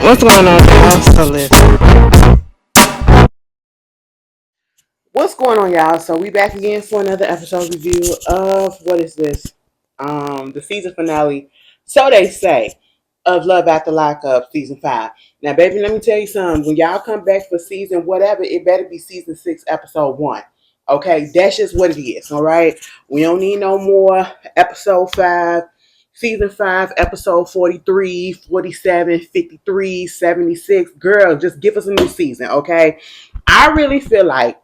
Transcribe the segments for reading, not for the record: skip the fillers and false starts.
What's going on, y'all? So listen. What's going on, y'all? So we back again for another episode review of what is this? The season finale. So they say of Love After Lockup season 5. Now, baby, let me tell you something. When y'all come back for season whatever, it better be season 6, episode 1. Okay, that's just what it is. All right, we don't need no more episode 5. Season 5, episode 43, 47, 53, 76. Girl, just give us a new season, okay? I really feel like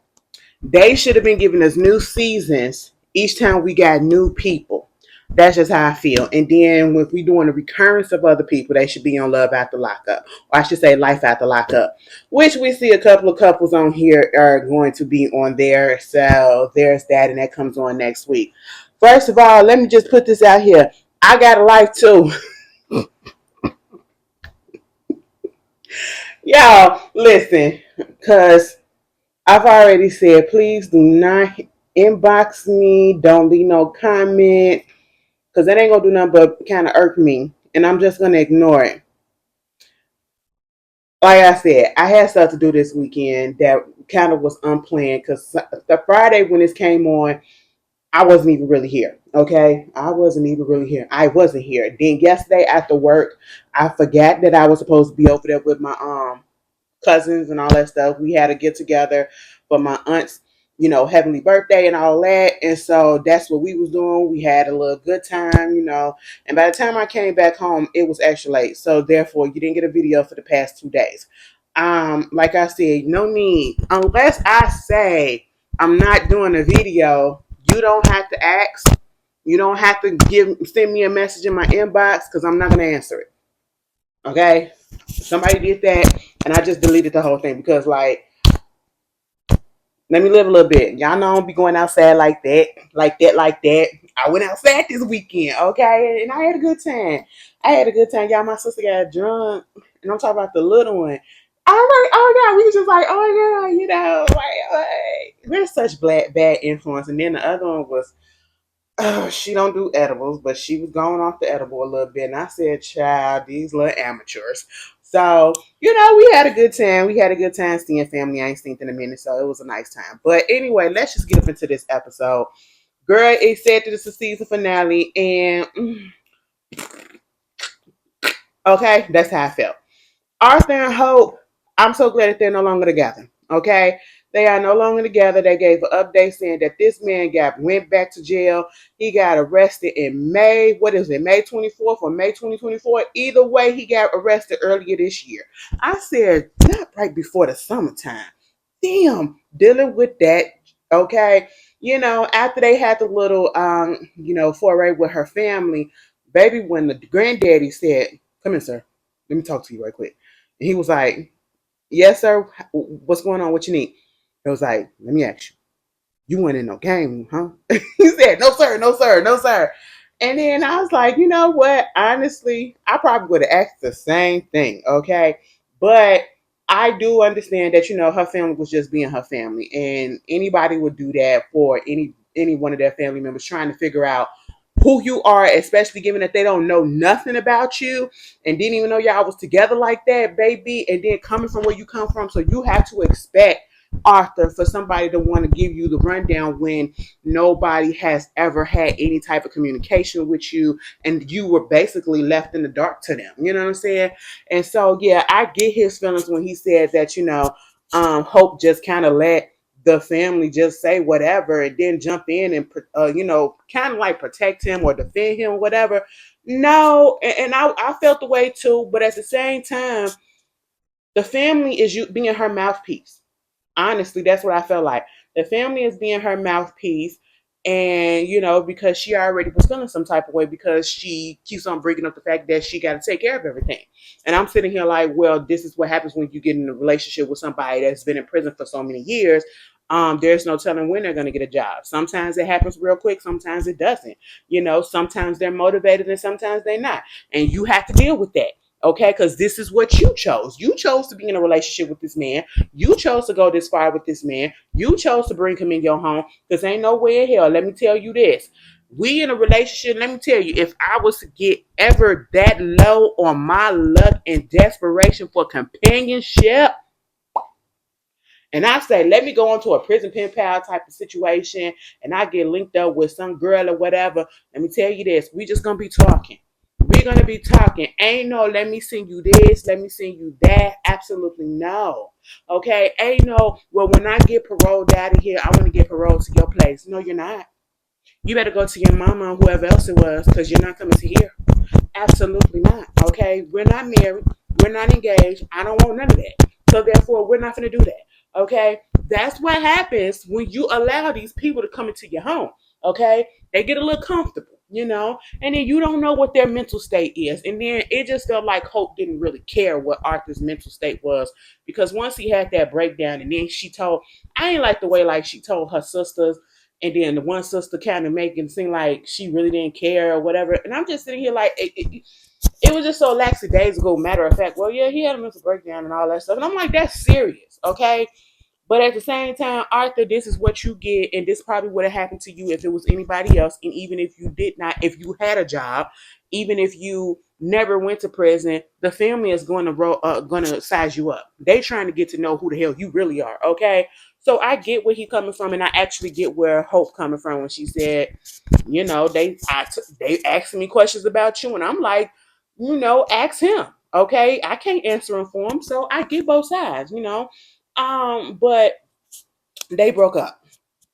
they should have been giving us new seasons each time we got new people. That's just how I feel. And then if we doing a recurrence of other people, they should be on Love After Lockup. Or I should say Life After Lockup. Which we see a couple of couples on here are going to be on there. So there's that, and that comes on next week. First of all, let me just put this out here. I got a life too. Y'all, listen, because I've already said, please do not inbox me. Don't leave no comment, because that ain't going to do nothing but kind of irk me. And I'm just going to ignore it. Like I said, I had stuff to do this weekend that kind of was unplanned, because the Friday when this came on, I wasn't even really here. Okay, I wasn't even really here. I wasn't here. Then yesterday after work, I forgot that I was supposed to be over there with my cousins and all that stuff. We had a get together for my aunt's, heavenly birthday and all that. And so that's what we was doing. We had a little good time, And by the time I came back home, it was actually late. So therefore, you didn't get a video for the past 2 days. Like I said, no need. Unless I say I'm not doing a video, you don't have to ask. You don't have to send me a message in my inbox, because I'm not gonna answer it. Okay? Somebody did that, and I just deleted the whole thing, because, like, let me live a little bit. Y'all know I don't be going outside like that, like that, like that. I went outside this weekend, okay? And I had a good time. Y'all, my sister got drunk, and I'm talking about the little one. I was like, oh, God. We was just like, oh, yeah, like we're such bad influence. And then the other one was, she don't do edibles, but she was going off the edible a little bit. And I said, child, these little amateurs. So, we had a good time. We had a good time seeing family. I ain't seen in a minute, so it was a nice time. But anyway, let's just get up into this episode. Girl, it said that it's a season finale, and okay, that's how I felt. Arthur and Hope, I'm so glad that they're no longer together. Okay? They are no longer together. They gave an update saying that this man went back to jail. He got arrested in May. What is it? May 24th or May 2024? Either way, he got arrested earlier this year. I said, not right before the summertime. Damn, dealing with that. Okay. After they had the little foray with her family, baby, when the granddaddy said, come in, sir. Let me talk to you right quick. And he was like, yes, sir. What's going on? What you need? It was like, let me ask you. You went in no game, huh? He said, no, sir, no, sir, no, sir. And then I was like, you know what? Honestly, I probably would have asked the same thing, okay? But I do understand that, her family was just being her family. And anybody would do that for any one of their family members trying to figure out who you are, especially given that they don't know nothing about you and didn't even know y'all was together like that, baby. And then coming from where you come from, so you have to expect Arthur for somebody to want to give you the rundown when nobody has ever had any type of communication with you, and you were basically left in the dark to them. You know what I'm saying? And so, yeah, I get his feelings when he said that, Hope just kind of let the family just say whatever and then jump in and kind of like protect him or defend him or whatever. No, and I felt the way too, but at the same time, the family is you being her mouthpiece. Honestly, that's what I felt like. The family is being her mouthpiece. And, because she already was feeling some type of way, because she keeps on bringing up the fact that she got to take care of everything. And I'm sitting here like, well, this is what happens when you get in a relationship with somebody that's been in prison for so many years. There's no telling when they're going to get a job. Sometimes it happens real quick. Sometimes it doesn't. Sometimes they're motivated and sometimes they're not. And you have to deal with that. Okay, because this is what you chose. You chose to be in a relationship with this man. You chose to go this far with this man. You chose to bring him in your home, because ain't no way in hell, let me tell you this. We in a relationship, let me tell you, if I was to get ever that low on my luck and desperation for companionship, and I say, let me go into a prison pen pal type of situation, and I get linked up with some girl or whatever, let me tell you this, we just gonna be talking. We're gonna be talking. Ain't no let me send you this, let me send you that. Absolutely no. Okay, ain't no, well, when I get paroled out of here, I want to get paroled to your place. No, you're not. You better go to your mama or whoever else it was, because you're not coming to here. Absolutely not. Okay, we're not married. We're not engaged. I don't want none of that. So therefore, we're not going to do that. Okay, that's what happens when you allow these people to come into your home. Okay, they get a little comfortable, and then you don't know what their mental state is. And then it just felt like Hope didn't really care what Arthur's mental state was, because once he had that breakdown, and then she told, I ain't like the way like she told her sisters, and then the one sister kind of making it seem like she really didn't care or whatever. And I'm just sitting here like, it was just so lackadaisical. Matter of fact, well, yeah, he had a mental breakdown and all that stuff. And I'm like, that's serious, okay? But at the same time, Arthur, this is what you get, and this probably would have happened to you if it was anybody else. And even if you did not, if you had a job, even if you never went to prison, the family is going to size you up. They trying to get to know who the hell you really are. Okay, so I get where he coming from, and I actually get where Hope coming from when she said, they asked me questions about you, and I'm like, ask him. Okay, I can't answer him for him, so I get both sides. But they broke up.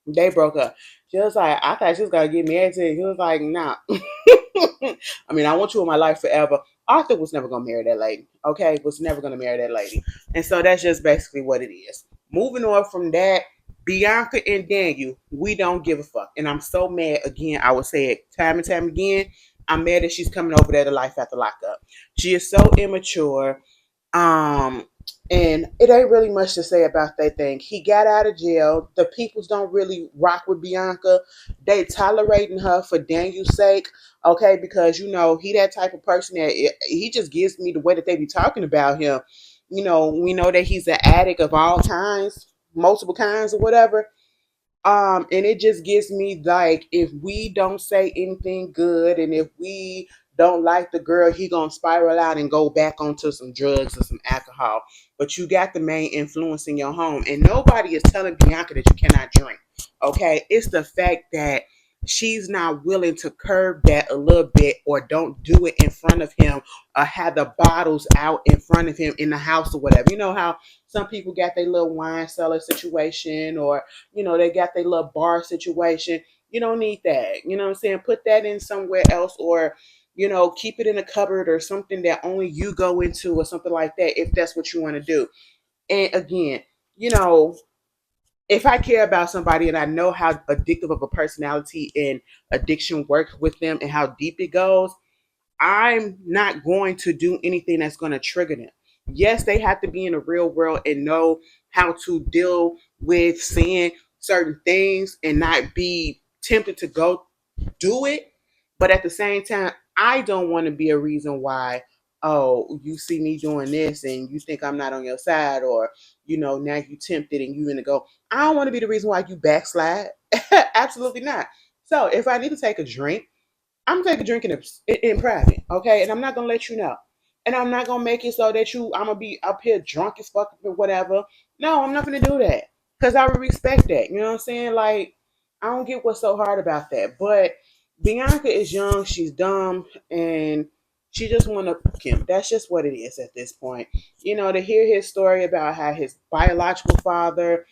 They broke up. She was like, I thought she was gonna get married to him. He was like, nah. I mean, I want you in my life forever. Arthur was never gonna marry that lady. Okay, was never gonna marry that lady. And so that's just basically what it is. Moving on from that, Bianca and Daniel, we don't give a fuck. And I'm so mad again. I would say it time and time again. I'm mad that she's coming over there to life after lockup. She is so immature. Um, and it ain't really much to say about that thing. He got out of jail. The peoples don't really rock with Bianca. They tolerating her for Daniel's sake, okay? Because he that type of person that he just gives me the way that they be talking about him. We know that he's an addict of all kinds, multiple kinds or whatever. And it just gives me like, if we don't say anything good, and if we don't like the girl, he gonna spiral out and go back onto some drugs or some alcohol. But you got the main influence in your home, and nobody is telling Bianca that you cannot drink. Okay, it's the fact that she's not willing to curb that a little bit, or don't do it in front of him, or have the bottles out in front of him in the house or whatever. You know how some people got their little wine cellar situation, or they got their little bar situation. You don't need that. You know what I'm saying? Put that in somewhere else, or keep it in a cupboard or something that only you go into, or something like that, if that's what you want to do. And again, you know, if I care about somebody and I know how addictive of a personality and addiction works with them and how deep it goes, I'm not going to do anything that's going to trigger them. Yes, they have to be in the real world and know how to deal with seeing certain things and not be tempted to go do it. But at the same time, I don't want to be a reason why, oh, you see me doing this and you think I'm not on your side, or, now you tempted and you gonna go. I don't want to be the reason why you backslide. Absolutely not. So if I need to take a drink, I'm taking drinking in private, okay? And I'm not gonna let you know. And I'm not gonna make it so that I'm gonna be up here drunk as fuck or whatever. No, I'm not gonna do that, because I would respect that. You know what I'm saying? Like, I don't get what's so hard about that. But Bianca is young, she's dumb, and she just wanna fuck him. That's just what it is at this point. To hear his story about how his biological father,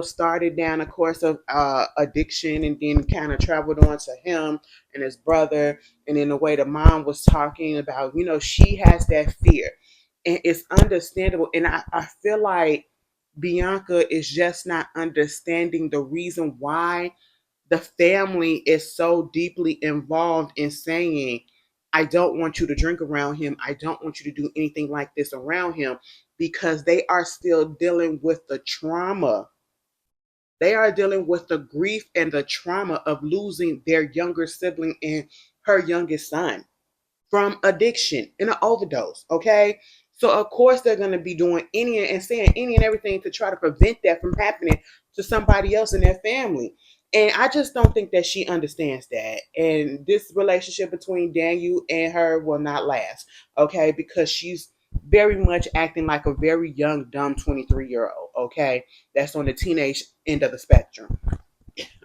started down a course of addiction, and then kind of traveled on to him and his brother, and in the way the mom was talking about, she has that fear, and it's understandable. And I feel like Bianca is just not understanding the reason why the family is so deeply involved in saying, I don't want you to drink around him, I don't want you to do anything like this around him, because they are still dealing with the trauma. They are dealing with the grief and the trauma of losing their younger sibling and her youngest son from addiction and an overdose. Okay. So of course they're gonna be doing any and saying any and everything to try to prevent that from happening to somebody else in their family. And I just don't think that she understands that. And this relationship between Daniel and her will not last, okay? Because she's very much acting like a very young, dumb 23-year-old, okay? That's on the teenage end of the spectrum.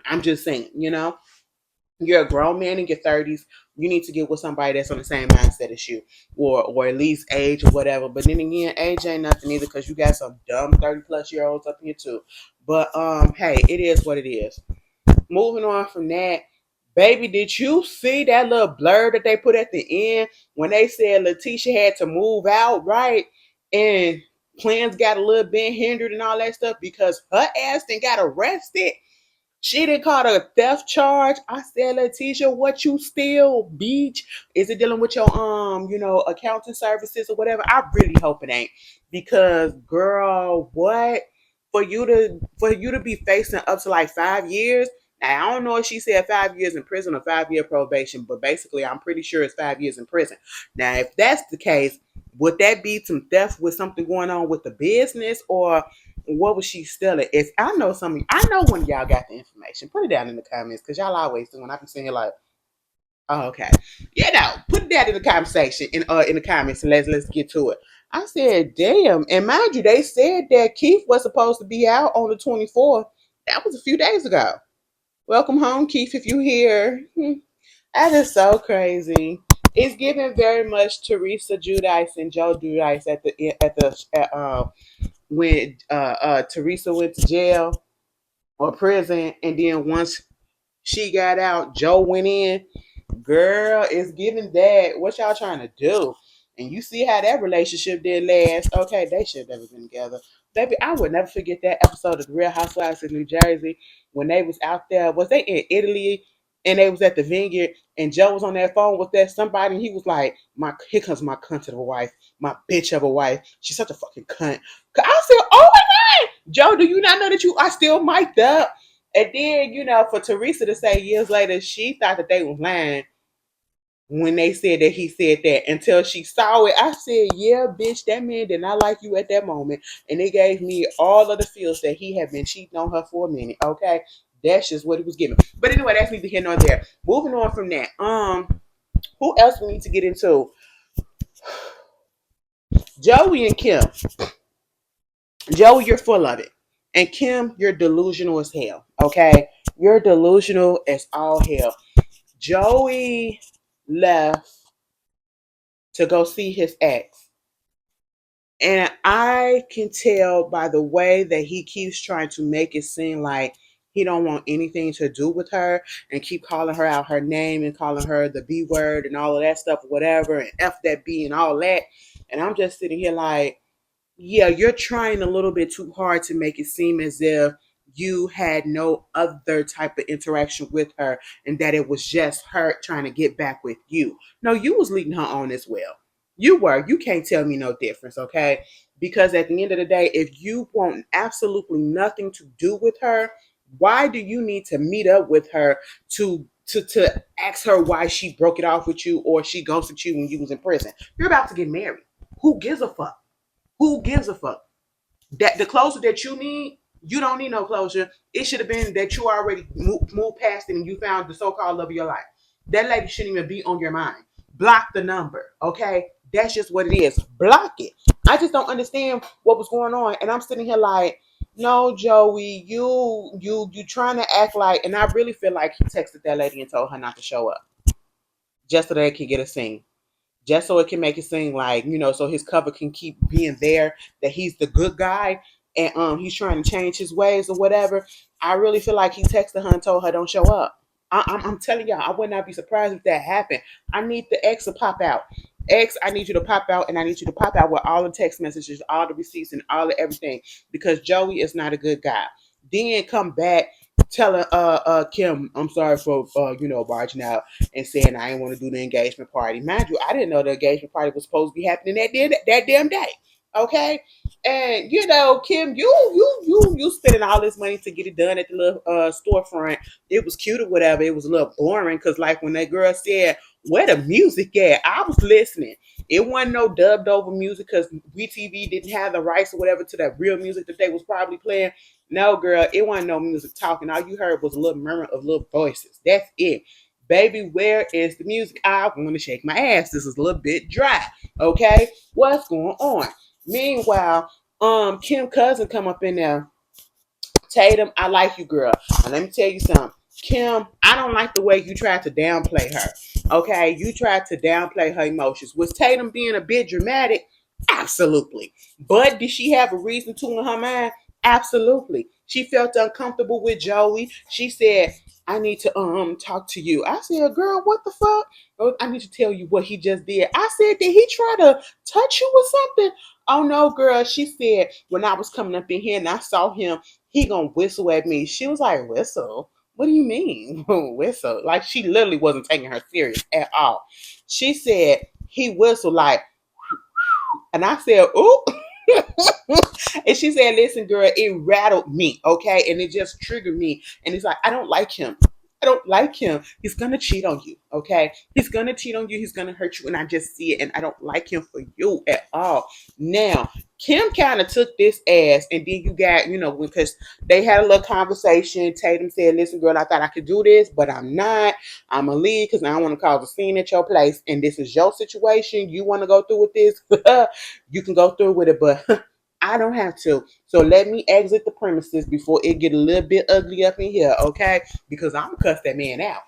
I'm just saying, you're a grown man in your 30s. You need to get with somebody that's on the same mindset as you, or at least age or whatever. But then again, age ain't nothing either because you got some dumb 30-plus-year-olds up here too. But hey, it is what it is. Moving on from that, baby, did you see that little blur that they put at the end when they said Letitia had to move out, right? And plans got a little bit hindered and all that stuff because her ass then got arrested. She didn't call it a theft charge. I said, Letitia, what you steal, beach? Is it dealing with your accounting services or whatever? I really hope it ain't. Because girl, what? For you to be facing up to like 5 years. Now I don't know if she said 5 years in prison or 5 year probation, but basically I'm pretty sure it's 5 years in prison. Now, if that's the case, would that be some theft with something going on with the business, or what was she stealing? If I know I know one of y'all got the information. Put it down in the comments because y'all always do. When I be saying like, oh, okay, put that in the comment section in the comments and let's get to it. I said, damn, and mind you, they said that Keith was supposed to be out on the 24th. That was a few days ago. Welcome home, Keith, if you here. That is so crazy. It's giving very much Teresa Judice and Joe Judice when Teresa went to jail or prison, and then once she got out, Joe went in. Girl, it's giving that. What y'all trying to do? And you see how that relationship did last. Okay, they should have never been together. Baby, I would never forget that episode of The Real Housewives of New Jersey when they was out there. Was they in Italy? And they was at the vineyard, and Joe was on that phone with that somebody, and he was like, "My here comes my cunt of a wife, my bitch of a wife. She's such a fucking cunt." I said, "Oh my god, Joe, do you not know that you are still mic'd up?" And then, for Teresa to say years later, she thought that they was lying when they said that he said that until she saw it. I said, yeah, bitch, that man did not like you at that moment. And it gave me all of the feels that he had been cheating on her for a minute. Okay. That's just what it was giving. But anyway, that's neither here nor there. Moving on from that. Who else we need to get into? Joey and Kim. Joey, you're full of it. And Kim, you're delusional as hell. Okay. You're delusional as all hell. Joey left to go see his ex. And I can tell by the way that he keeps trying to make it seem like he don't want anything to do with her and keep calling her out her name and calling her the B word and all of that stuff, whatever, and F that B and all that. And I'm just sitting here like, yeah, you're trying a little bit too hard to make it seem as if you had no other type of interaction with her and that it was just her trying to get back with you. No, you was leading her on as well. You were. You can't tell me no difference, okay? Because at the end of the day, if you want absolutely nothing to do with her, why do you need to meet up with her to ask her why she broke it off with you or she ghosted you when you was in prison? You're about to get married. Who gives a fuck? Who gives a fuck? That the closure that you need, you don't need no closure. It should have been that you already moved past it and you found the so-called love of your life. That lady shouldn't even be on your mind. Block the number, okay? That's just what it is. Block it. I just don't understand what was going on, and I'm sitting here like, no, Joey, you trying to act like, and I really feel like he texted that lady and told her not to show up just so they could get a scene, just so it can make it seem like, so his cover can keep being there, that he's the good guy and he's trying to change his ways or whatever. I really feel like he texted her and told her don't show up. I'm telling y'all, I would not be surprised if that happened. I need the ex to pop out. Ex, I need you to pop out, and I need you to pop out with all the text messages, all the receipts, and all the everything, because Joey is not a good guy. Then come back telling Kim, I'm sorry for barging out and saying I didn't want to do the engagement party. Mind you, I didn't know the engagement party was supposed to be happening that damn day. Okay, and Kim, you spending all this money to get it done at the little storefront. It was cute or whatever. It was a little boring because like when that girl said, Where the music at? I was listening. It wasn't no dubbed over music because WeTV didn't have the rights or whatever to that real music that they was probably playing. No, girl, it wasn't no music talking. All you heard was a little murmur of little voices. That's it. Baby, where is the music? I want to shake my ass. This is a little bit dry. Okay? What's going on? Meanwhile, Kim Cousin come up in there. Tatum, I like you, girl. And let me tell you something. Kim, I don't like the way you tried to downplay her. Okay, you tried to downplay her emotions. Was Tatum being a bit dramatic? Absolutely. But did she have a reason to in her mind? Absolutely. She felt uncomfortable with Joey. She said, I need to talk to you. I said, girl, what the fuck? Oh, I need to tell you what he just did. I said, did he try to touch you or something? Oh no, girl. She said, when I was coming up in here and I saw him, he gonna whistle at me. She was like, whistle? What do you mean? Whistle? Like she literally wasn't taking her serious at all. She said he whistled like, and I said, ooh. And she said, listen, girl, it rattled me, okay? And it just triggered me. And it's like, I don't like him. I don't like him. He's gonna cheat on you, okay? He's gonna cheat on you. He's gonna hurt you. And I just see it. And I don't like him for you at all. Now, Kim kind of took this as, and then you got, because they had a little conversation. Tatum said, listen, girl, I thought I could do this, but I'm not. I'm going to leave because I don't want to cause a scene at your place. And this is your situation. You want to go through with this? You can go through with it, but I don't have to. So let me exit the premises before it get a little bit ugly up in here, okay? Because I'm going to cuss that man out.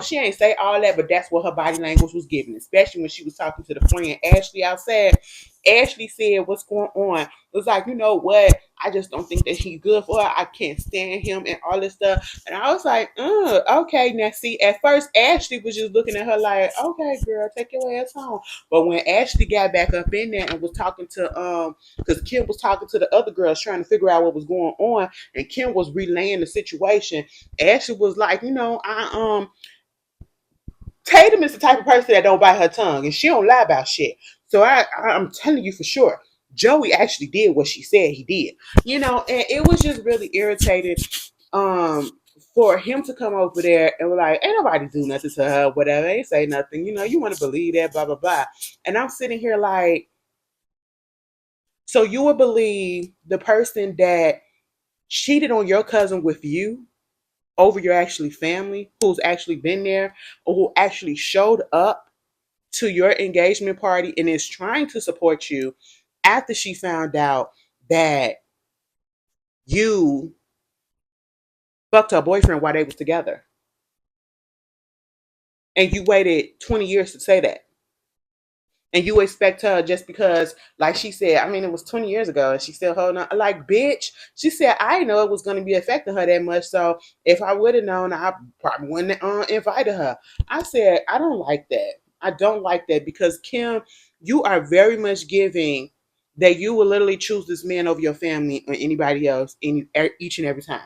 She ain't say all that, but that's what her body language was giving, especially when she was talking to the friend Ashley outside. Ashley said, what's going on? It was like, you know what? I just don't think that he's good for her. I can't stand him and all this stuff. And I was like, okay. Now, see, at first, Ashley was just looking at her like, okay, girl, take your ass home. But when Ashley got back up in there and was talking to, because Kim was talking to the other girls trying to figure out what was going on, and Kim was relaying the situation, Ashley was like, Tatum is the type of person that don't bite her tongue, and she don't lie about shit. So I'm telling you for sure, Joey actually did what she said he did. And it was just really irritating for him to come over there and be like, ain't nobody do nothing to her, whatever, ain't say nothing. You want to believe that, blah, blah, blah. And I'm sitting here like, so you would believe the person that cheated on your cousin with you over your actually family, who's actually been there, or who actually showed up to your engagement party and is trying to support you after she found out that you fucked her boyfriend while they was together. And you waited 20 years to say that. And you expect her just because, like she said, I mean, it was 20 years ago and she's still holding on. Like, bitch, she said, I didn't know it was going to be affecting her that much. So if I would have known, I probably wouldn't have invited her. I said, I don't like that. I don't like that because, Kim, you are very much giving that you will literally choose this man over your family or anybody else each and every time.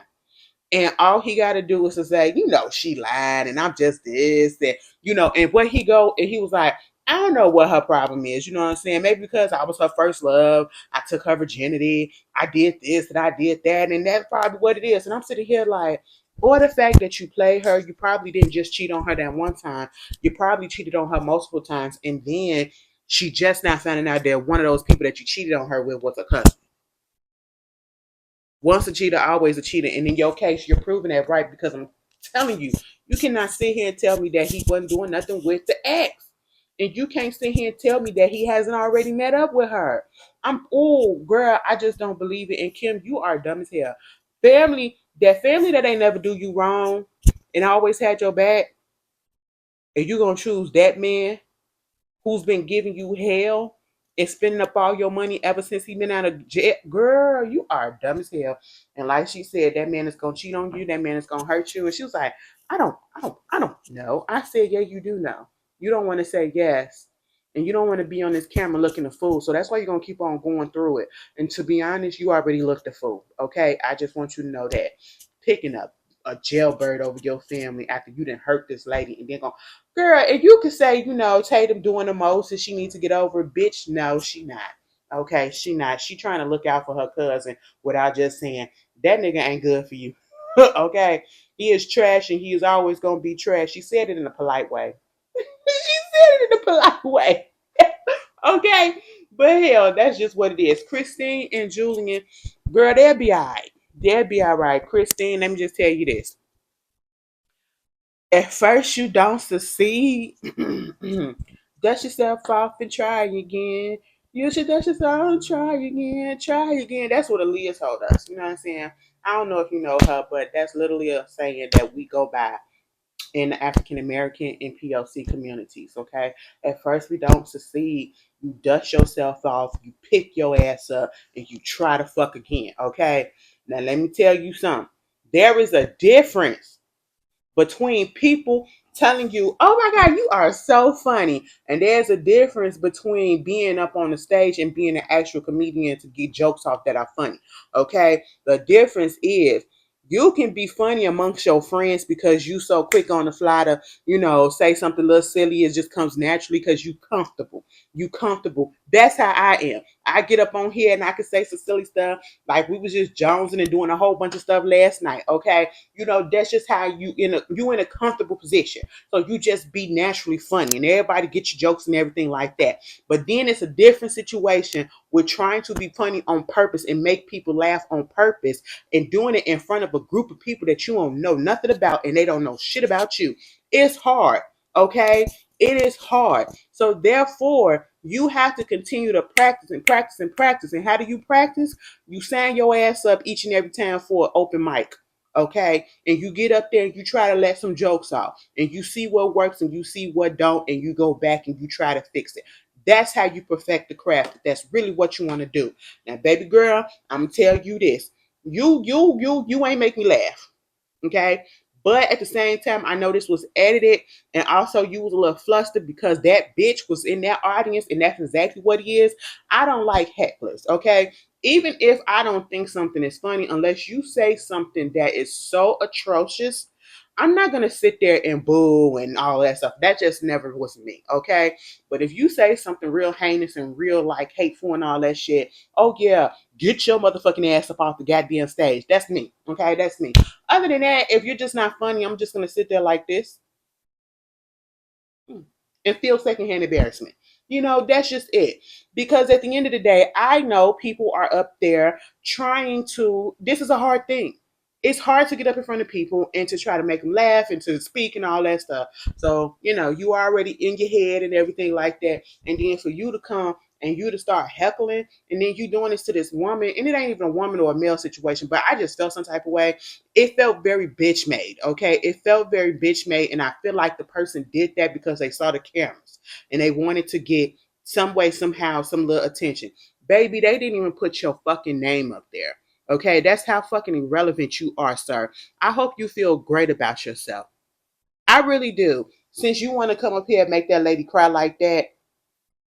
And all he got to do is to say, she lied and I'm just this. And where he go, and he was like, I don't know what her problem is. You know what I'm saying? Maybe because I was her first love. I took her virginity. I did this and I did that. And that's probably what it is. And I'm sitting here like, or the fact that you play her, you probably didn't just cheat on her that one time. You probably cheated on her multiple times. And then she just now finding out that one of those people that you cheated on her with was a cousin. Once a cheater, always a cheater. And in your case, you're proving that right because I'm telling you, you cannot sit here and tell me that he wasn't doing nothing with the ex. And you can't sit here and tell me that he hasn't already met up with her. Girl, I just don't believe it. And Kim, you are dumb as hell. Family that ain't never do you wrong and always had your back, and you gonna choose that man who's been giving you hell and spending up all your money ever since he been out of jail. Girl, you are dumb as hell. And like she said, that man is gonna cheat on you, that man is gonna hurt you. And she was like, I don't know. I said, yeah, you do know. You don't want to say yes. And you don't want to be on this camera looking a fool. So that's why you're gonna keep on going through it. And to be honest, you already looked a fool. Okay. I just want you to know that. Picking up a jailbird over your family after you didn't hurt this lady and then go, girl, if you could say, Tatum doing the most and she needs to get over, bitch, no, she not. Okay, she not. She trying to look out for her cousin without just saying, that nigga ain't good for you. Okay? He is trash and he is always going to be trash. She said it in a polite way. said it in a polite way. Okay, but hell, that's just what it is. Christine and Julian, girl, they'll be alright. They'll be alright. Christine, let me just tell you this. At first, you don't succeed. Dust yourself off and try again. You should dust yourself and try again. Try again. That's what Aaliyah told us. You know what I'm saying? I don't know if you know her, but that's literally a saying that we go by in the African American and POC communities. Okay, at first we don't succeed. You dust yourself off, you pick your ass up, and you try to fuck again. Okay, now let me tell you something. There is a difference between people telling you, "Oh my God, you are so funny," and there's a difference between being up on the stage and being an actual comedian to get jokes off that are funny. Okay, the difference is you can be funny amongst your friends because you so quick on the fly to, say something a little silly. It just comes naturally because you comfortable. You comfortable. That's how I am. I get up on here and I can say some silly stuff like we was just jonesing and doing a whole bunch of stuff last night. Okay, that's just how you in a comfortable position, so you just be naturally funny and everybody get your jokes and everything like that. But then it's a different situation with trying to be funny on purpose and make people laugh on purpose and doing it in front of a group of people that you don't know nothing about and they don't know shit about you. It's hard. Okay, it is hard. So therefore you have to continue to practice and practice and practice. And how do you practice? You sign your ass up each and every time for an open mic. Okay, and you get up there and you try to let some jokes off and you see what works and you see what don't and you go back and you try to fix it. That's how you perfect the craft. That's really what you want to do. Now, baby girl, I'm gonna tell you this. You ain't make me laugh. Okay, but at the same time, I know this was edited, and also you was a little flustered because that bitch was in that audience, and that's exactly what he is. I don't like hecklers. Okay, even if I don't think something is funny, unless you say something that is so atrocious, I'm not gonna sit there and boo and all that stuff. That just never was me, okay? But if you say something real heinous and real like hateful and all that shit, oh yeah, get your motherfucking ass up off the goddamn stage. That's me, okay? That's me. Other than that, if you're just not funny, I'm just gonna sit there like this and feel secondhand embarrassment. That's just it. Because at the end of the day, I know people are up there trying to, this is a hard thing. It's hard to get up in front of people and to try to make them laugh and to speak and all that stuff. So, you already in your head and everything like that. And then for you to come and you to start heckling and then you doing this to this woman, and it ain't even a woman or a male situation, but I just felt some type of way. It felt very bitch made. Okay, it felt very bitch made, and I feel like the person did that because they saw the cameras and they wanted to get some way, somehow, some little attention. Baby, they didn't even put your fucking name up there. Okay, that's how fucking irrelevant you are, sir. I hope you feel great about yourself. I really do. Since you want to come up here and make that lady cry like that,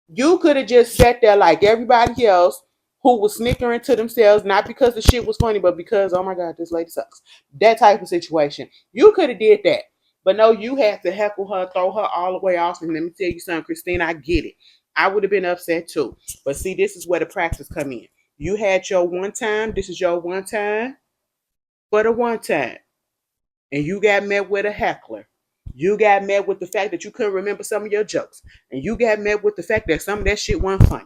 you could have just sat there like everybody else who was snickering to themselves, not because the shit was funny, but because, oh my God, this lady sucks. That type of situation. You could have did that. But no, you had to heckle her, throw her all the way off. And let me tell you something, Christine, I get it. I would have been upset too. But see, this is where the practice come in. You had your one time. This is your one time for the one time. And you got met with a heckler. You got met with the fact that you couldn't remember some of your jokes. And you got met with the fact that some of that shit wasn't funny.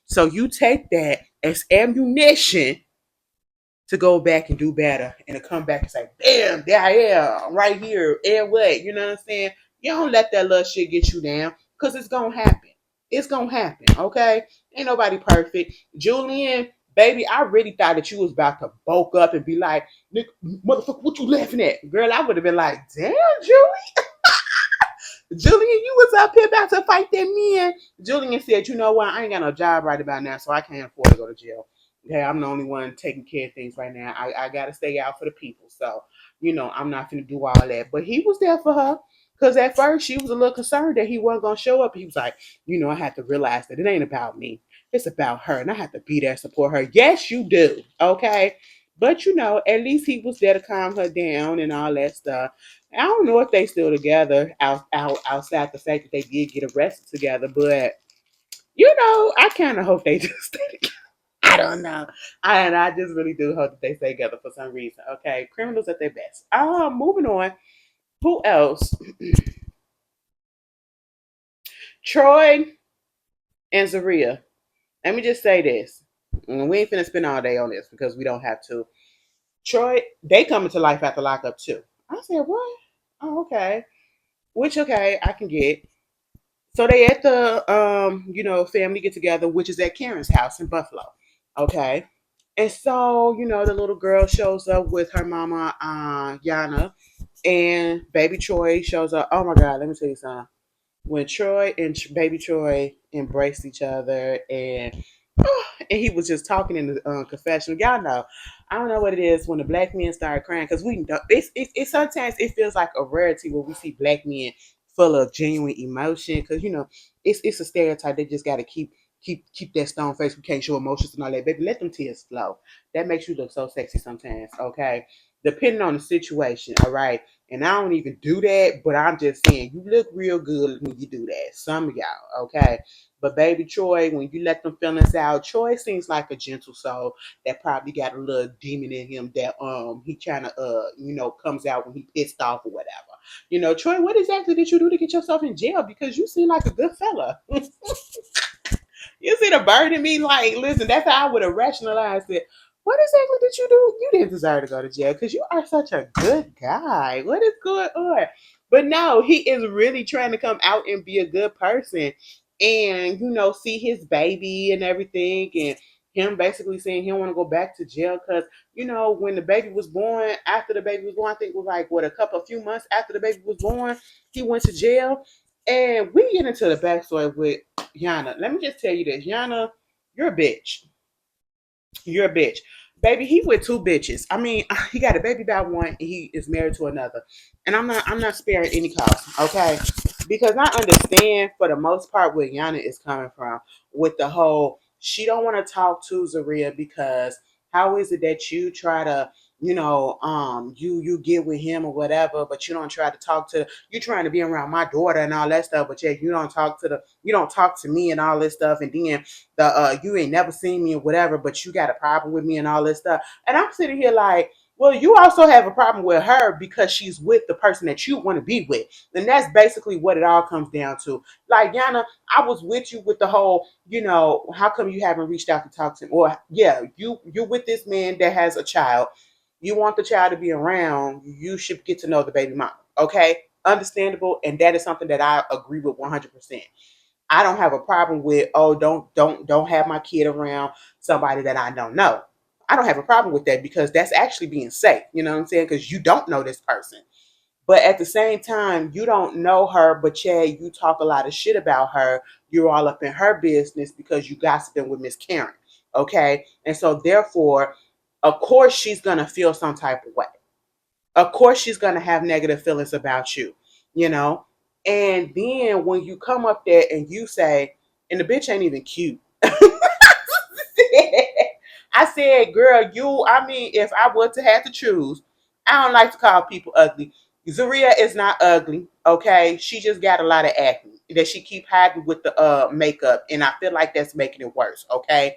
So you take that as ammunition to go back and do better and to come back and say, damn, there I am, right here. And what? You know what I'm saying? You don't let that little shit get you down because it's going to happen. It's going to happen, okay? Ain't nobody perfect. Julian, baby, I really thought that you was about to bulk up and be like, motherfucker, what you laughing at? Girl, I would have been like, damn, Julie. Julian, you was up here about to fight that man. Julian said, you know what? I ain't got no job right about now, so I can't afford to go to jail. Okay, I'm the only one taking care of things right now. I got to stay out for the people. So, I'm not going to do all that. But he was there for her. Because at first she was a little concerned that he wasn't going to show up. He was like, I have to realize that it ain't about me. It's about her. And I have to be there, support her. Yes, you do. Okay. But, at least he was there to calm her down and all that stuff. I don't know if they still together outside the fact that they did get arrested together, but I kind of hope they just stay together. I don't know. I just really do hope that they stay together for some reason. Okay, criminals at their best. Moving on. Who else? Troy and Zaria. Let me just say this. And we ain't finna spend all day on this because we don't have to. Troy, they come into life after lockup too. I said, what? Oh, okay. Which okay, I can get. So they at the family get together, which is at Karen's house in Buffalo. Okay. And so, the little girl shows up with her mama, Yana, and baby Troy shows up. Oh my God, let me tell you something. When Troy and baby Troy embraced each other, and he was just talking in the confessional. Y'all know, I don't know what it is when the black men start crying because we know it's sometimes it feels like a rarity when we see black men full of genuine emotion because it's a stereotype. They just got to keep that stone face. We can't show emotions and all that. Baby, let them tears flow. That makes you look so sexy sometimes. Okay, depending on the situation. All right. And I don't even do that, but I'm just saying, you look real good when you do that. Some of y'all, okay? But baby Troy, when you let them feelings out, Troy seems like a gentle soul that probably got a little demon in him that he trying to comes out when he pissed off or whatever. Troy, what exactly did you do to get yourself in jail? Because you seem like a good fella. You see the bird in me? Like, listen, that's how I would have rationalized it. What exactly did you do? You didn't deserve to go to jail because you are such a good guy. What is going on? But no, he is really trying to come out and be a good person and, see his baby and everything. And him basically saying he don't want to go back to jail because, when the baby was born, after the baby was born, I think it was like, a few months after the baby was born, he went to jail. And we get into the backstory with Yana. Let me just tell you this, Yana, you're a bitch. You're a bitch. Baby, he with two bitches. I mean, he got a baby by one and he is married to another. And I'm not sparing any cost, okay? Because I understand for the most part where Yana is coming from with the whole she don't want to talk to Zaria because how is it that you try to you get with him or whatever, but you don't try to talk to you trying to be around my daughter and all that stuff, but yeah, you don't talk to me and all this stuff, and then the you ain't never seen me or whatever, but you got a problem with me and all this stuff. And I'm sitting here like, well, you also have a problem with her because she's with the person that you want to be with. And that's basically what it all comes down to. Like, Yana, I was with you with the whole, how come you haven't reached out to talk to him? Or yeah, you're with this man that has a child. You want the child to be around, you should get to know the baby mama. Okay? Understandable. And that is something that I agree with 100%. I don't have a problem with, oh, don't have my kid around somebody that I don't know. I don't have a problem with that because that's actually being safe. You know what I'm saying? Because you don't know this person. But at the same time, you don't know her, but yeah, you talk a lot of shit about her. You're all up in her business because you gossiping with Miss Karen. Okay? And so therefore, of course she's gonna feel some type of way. Of course she's gonna have negative feelings about you, you know. And then when you come up there and you say, and the bitch ain't even cute. I said, girl, I mean, if I were to have to choose, I don't like to call people ugly. Zaria is not ugly, okay? She just got a lot of acne that she keep hiding with the makeup, and I feel like that's making it worse, okay?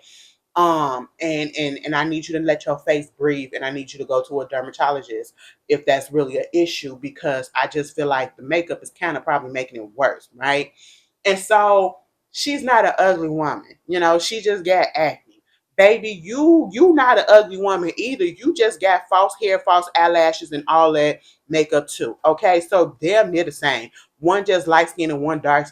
And I need you to let your face breathe, and I need you to go to a dermatologist if that's really an issue, because I just feel like the makeup is kind of probably making it worse, right? And so she's not an ugly woman, she just got acne. Baby, you not an ugly woman either. You just got false hair, false eyelashes, and all that makeup too. Okay, so they're near the same. One just light skinned and one dark,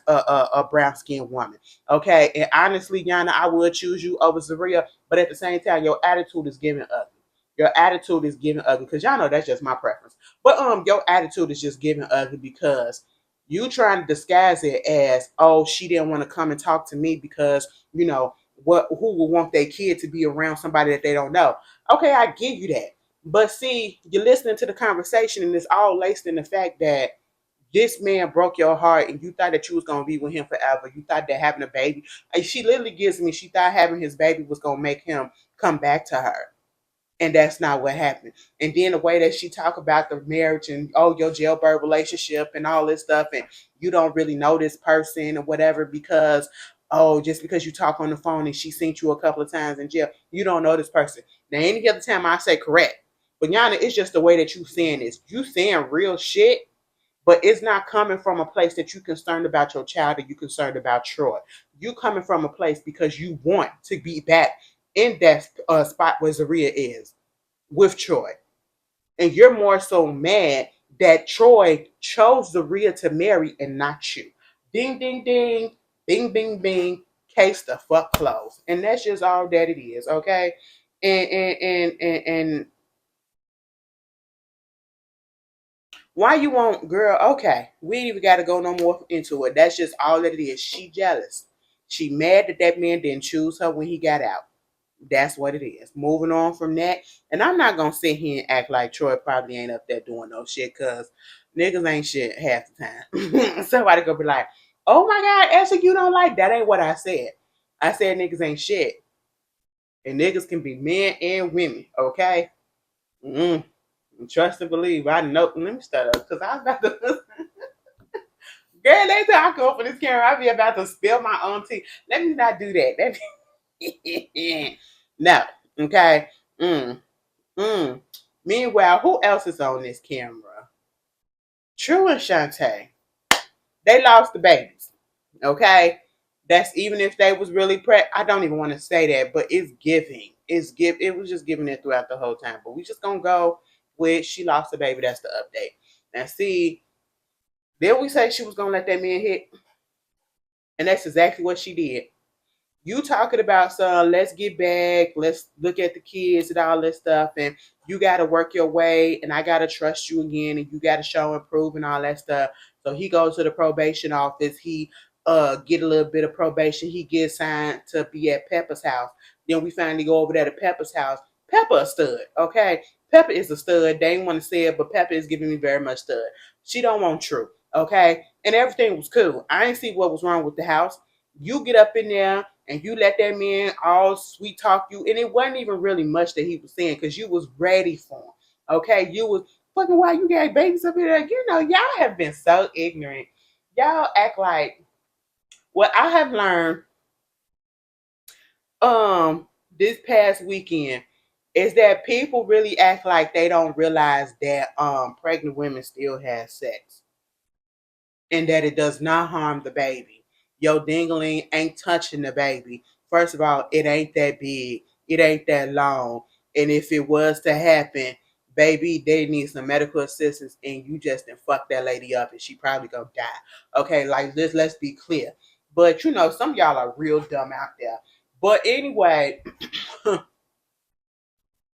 brown skinned woman. Okay, and honestly, Yana, I would choose you over Zaria, but at the same time, your attitude is giving ugly. Your attitude is giving ugly because y'all know that's just my preference. But your attitude is just giving ugly because you trying to disguise it as, oh, she didn't want to come and talk to me because who would want their kid to be around somebody that they don't know. Okay, I give you that. But see, you're listening to the conversation and it's all laced in the fact that this man broke your heart and you thought that you was gonna be with him forever. You thought that having a baby, she literally gives me, she thought having his baby was gonna make him come back to her. And that's not what happened. And then the way that she talk about the marriage and, oh, your jailbird relationship and all this stuff, and you don't really know this person or whatever because, oh, just because you talk on the phone and she seen you a couple of times in jail, you don't know this person. Now, any other time I say correct, but Yana, it's just the way that you saying this. You saying real shit, But it's not coming from a place that you're concerned about your child or you're concerned about Troy. You coming from a place because you want to be back in that spot where Zaria is with Troy. And you're more so mad that Troy chose Zaria to marry and not you. Ding, ding, ding, bing, bing, bing, case the fuck closed. And that's just all that it is, okay? And why you want, girl? Okay, we ain't even got to go no more into it. That's just all that it is. She jealous. She mad that that man didn't choose her when he got out. That's what it is. Moving on from that, and I'm not gonna sit here and act like Troy probably ain't up there doing no shit, cause niggas ain't shit half the time. Somebody gonna be like, "Oh my God, Ashley, you don't like that?" Ain't what I said. I said niggas ain't shit, and niggas can be men and women. Okay. Mm. Trust and believe. I know. Let me start up because I was about to. Girl, next time I come up for this camera, I be about to spill my own tea. Let me not do that. No. Okay. Mm. Mm. Meanwhile, who else is on this camera? True and Shantae. They lost the babies. Okay. That's even if they was really I don't even want to say that, but it's giving. It was just giving it throughout the whole time. But we just gonna go with she lost the baby. That's the update. Now see, then we say she was gonna let that man hit, and that's exactly what she did. You talking about, son, let's get back, let's look at the kids and all this stuff, and you got to work your way, and I got to trust you again, and you got to show and prove and all that stuff. So he goes to the probation office. He get a little bit of probation. He gets signed to be at Pepper's house. Then we finally go over there to Pepper's house. Pepper a stud, okay? Pepper is a stud. They ain't want to say it, but Pepper is giving me very much stud. She don't want True, okay? And everything was cool. I ain't see what was wrong with the house. You get up in there and you let that man all sweet talk you, and it wasn't even really much that he was saying because you was ready for him. Okay, you was fucking why you got babies up in there. You know, y'all have been so ignorant. Y'all act like what I have learned this past weekend is that people really act like they don't realize that pregnant women still have sex and that it does not harm the baby. Your dingling ain't touching the baby. First of all, it ain't that big. It ain't that long. And if it was to happen, baby, they need some medical assistance and you just didn't fuck that lady up and she probably gonna die. Okay, like let's be clear. But you know, some of y'all are real dumb out there. But anyway,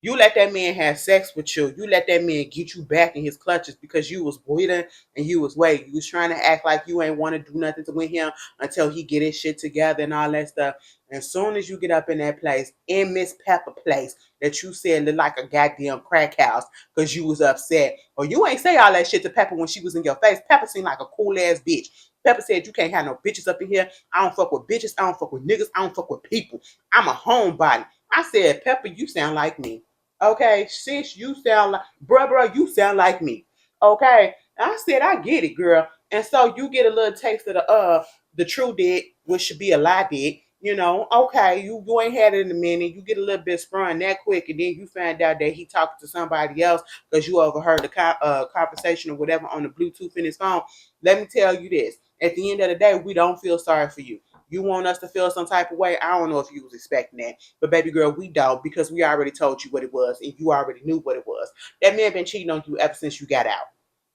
you let that man have sex with you. You let that man get you back in his clutches because you was bleeding and you was waiting. You was trying to act like you ain't want to do nothing to with him until he get his shit together and all that stuff. As soon as you get up in that place, in Miss Pepper place, that you said looked like a goddamn crack house because you was upset. Or you ain't say all that shit to Pepper when she was in your face. Pepper seemed like a cool ass bitch. Pepper said you can't have no bitches up in here. I don't fuck with bitches. I don't fuck with niggas. I don't fuck with people. I'm a homebody. I said, Pepper, you sound like me. Okay, sis, you sound like bruh, you sound like me. Okay. I said, I get it, girl. And so you get a little taste of the true dick, which should be a lie dick. You know, okay, you ain't had it in a minute. You get a little bit sprung that quick, and then you find out that he talking to somebody else because you overheard the conversation or whatever on the Bluetooth in his phone. Let me tell you this: at the end of the day, we don't feel sorry for you. You want us to feel some type of way? I don't know if you was expecting that. But baby girl, we don't because we already told you what it was and you already knew what it was. That man been cheating on you ever since you got out.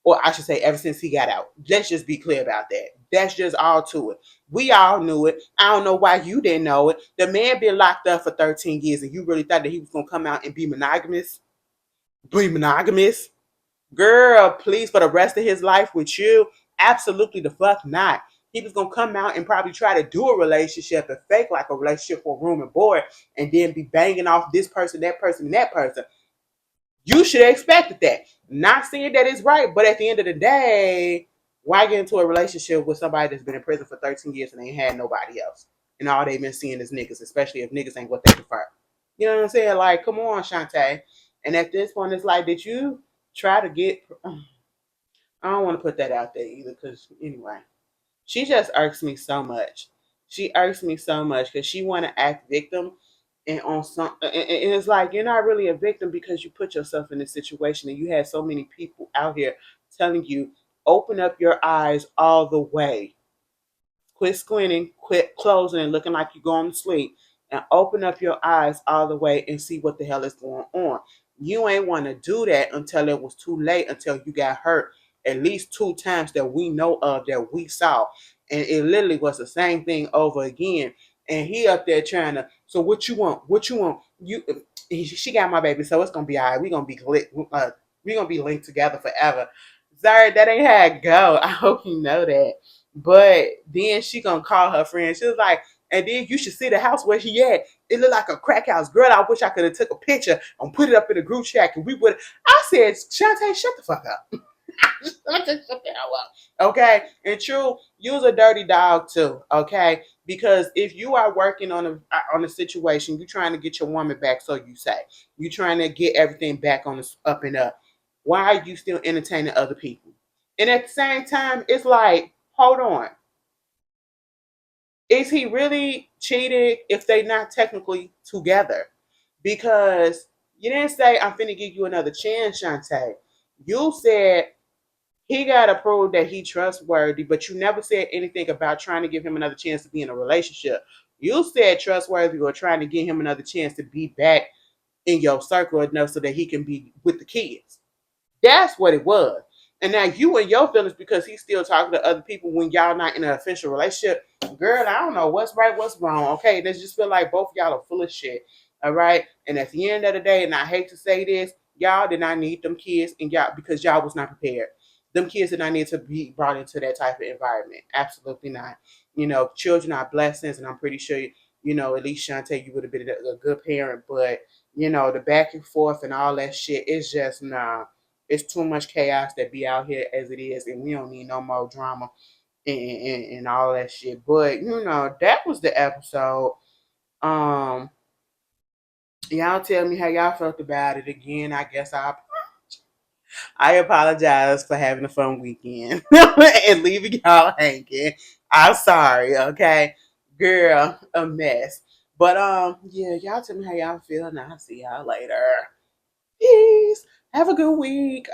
Or I should say ever since he got out. Let's just be clear about that. That's just all to it. We all knew it. I don't know why you didn't know it. The man been locked up for 13 years and you really thought that he was gonna come out and be monogamous? Be monogamous? Girl, please, for the rest of his life with you? Absolutely the fuck not. He was gonna come out and probably try to do a relationship and fake like a relationship for room and board and then be banging off this person, that person, and that person. You should have expected that. Not saying that it's right, but at the end of the day, why get into a relationship with somebody that's been in prison for 13 years and ain't had nobody else? And all they've been seeing is niggas, especially if niggas ain't what they prefer. You know what I'm saying? Like, come on, Shantae. And at this point, it's like, did you try to get. I don't want to put that out there either because, anyway, she just irks me so much. She irks me so much because she want to act victim and on some and it's like you're not really a victim because you put yourself in this situation and you had so many people out here telling you open up your eyes all the way. Quit squinting, quit closing and looking like you're going to sleep, and open up your eyes all the way and see what the hell is going on. You ain't want to do that until it was too late, until you got hurt at least 2 times that we know of, that we saw. And it literally was the same thing over again. And he up there trying to, so what you want? What you want? She got my baby, so it's gonna be all right. We gonna be linked together forever. Sorry, that ain't how it go. I hope you know that. But then she gonna call her friend. She was like, and then you should see the house where he at. It looked like a crack house. Girl, I wish I could have took a picture and put it up in the group chat. And we would. I said, Shantae, shut the fuck up. Shut the hell up. Okay? And true, use a dirty dog too. Okay? Because if you are working on a situation, you're trying to get your woman back, so you say. You're trying to get everything back on the up and up. Why are you still entertaining other people? And at the same time, it's like, hold on. Is he really cheated if they not technically together? Because you didn't say, I'm finna give you another chance, Shantae. You said he got to prove that he trustworthy, but you never said anything about trying to give him another chance to be in a relationship. You said trustworthy or trying to give him another chance to be back in your circle enough so that he can be with the kids. That's what it was. And now you and your feelings because he's still talking to other people when y'all not in an official relationship. Girl, I don't know what's right, what's wrong. Okay, they just feel like both of y'all are full of shit. All right. And at the end of the day, and I hate to say this, y'all did not need them kids and y'all because y'all was not prepared. Them kids did not need to be brought into that type of environment. Absolutely not. You know, children are blessings, and I'm pretty sure at least Shantae, you would have been a good parent, but the back and forth and all that shit, it's just nah. It's too much chaos that be out here as it is, and we don't need no more drama and all that shit. But that was the episode. Um, y'all tell me how y'all felt about it. Again, I guess I apologize for having a fun weekend and leaving y'all hanging. I'm sorry, okay, girl, a mess. But yeah, y'all tell me how y'all feel, and I'll see y'all later. Peace. Have a good week.